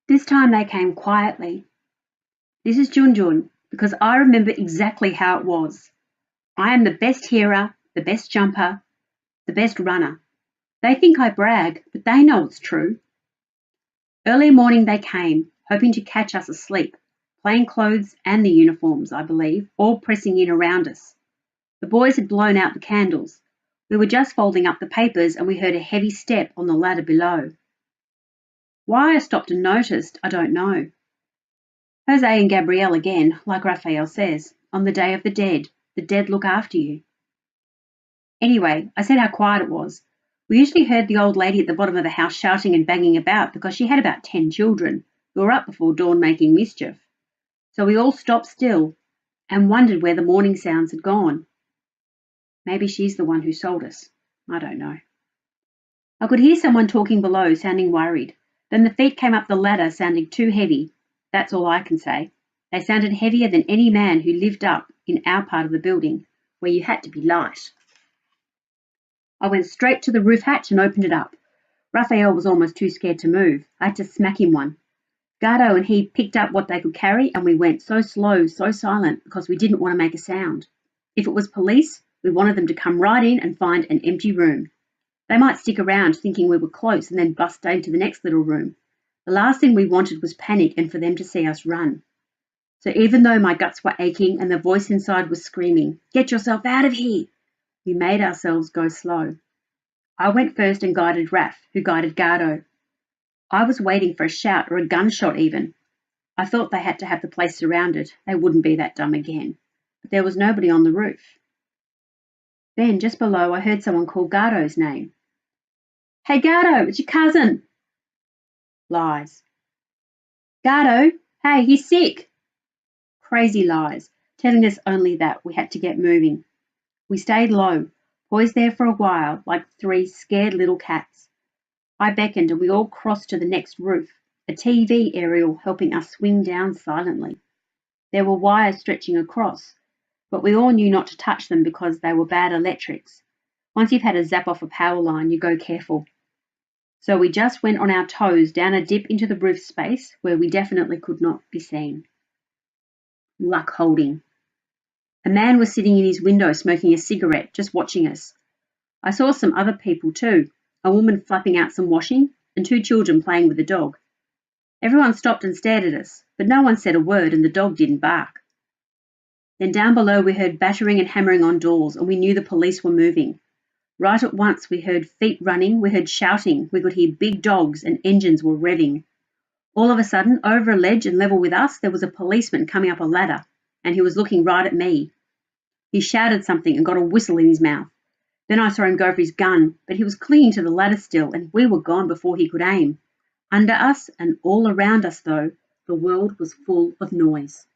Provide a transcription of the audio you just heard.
This time they came quietly. This is Junjun, because I remember exactly how it was. I am the best hearer, the best jumper, the best runner. They think I brag, but they know it's true. Early morning they came, hoping to catch us asleep, plain clothes and the uniforms, I believe, all pressing in around us. The boys had blown out the candles. We were just folding up the papers and we heard a heavy step on the ladder below. Why I stopped and noticed, I don't know. Jose and Gabrielle again, like Raphael says, on the Day of the dead look after you. Anyway, I said how quiet it was. We usually heard the old lady at the bottom of the house shouting and banging about because she had about 10 children who were up before dawn making mischief. So we all stopped still and wondered where the morning sounds had gone. Maybe she's the one who sold us. I don't know. I could hear someone talking below, sounding worried. Then the feet came up the ladder, sounding too heavy. That's all I can say. They sounded heavier than any man who lived up in our part of the building, where you had to be light. I went straight to the roof hatch and opened it up. Raphael was almost too scared to move. I had to smack him one. Gardo and he picked up what they could carry and we went so slow, so silent, because we didn't want to make a sound. If it was police, we wanted them to come right in and find an empty room. They might stick around thinking we were close and then bust into the next little room. The last thing we wanted was panic and for them to see us run. So even though my guts were aching and the voice inside was screaming, "Get yourself out of here!" we made ourselves go slow. I went first and guided Raph, who guided Gardo. I was waiting for a shout or a gunshot even. I thought they had to have the place surrounded. They wouldn't be that dumb again. But there was nobody on the roof. Then, just below, I heard someone call Gardo's name. "Hey, Gardo, it's your cousin." Lies. "Gardo, hey, he's sick." Crazy lies, telling us only that we had to get moving. We stayed low, poised there for a while, like 3 scared little cats. I beckoned and we all crossed to the next roof, a TV aerial helping us swing down silently. There were wires stretching across, but we all knew not to touch them because they were bad electrics. Once you've had a zap off a power line, you go careful. So we just went on our toes down a dip into the roof space where we definitely could not be seen. Luck holding. A man was sitting in his window smoking a cigarette, just watching us. I saw some other people too, a woman flapping out some washing and 2 children playing with a dog. Everyone stopped and stared at us, but no one said a word and the dog didn't bark. Then down below we heard battering and hammering on doors and we knew the police were moving. Right at once we heard feet running, we heard shouting, we could hear big dogs and engines were revving. All of a sudden, over a ledge and level with us, there was a policeman coming up a ladder and he was looking right at me. He shouted something and got a whistle in his mouth. Then I saw him go for his gun, but he was clinging to the ladder still and we were gone before he could aim. Under us and all around us, though, the world was full of noise.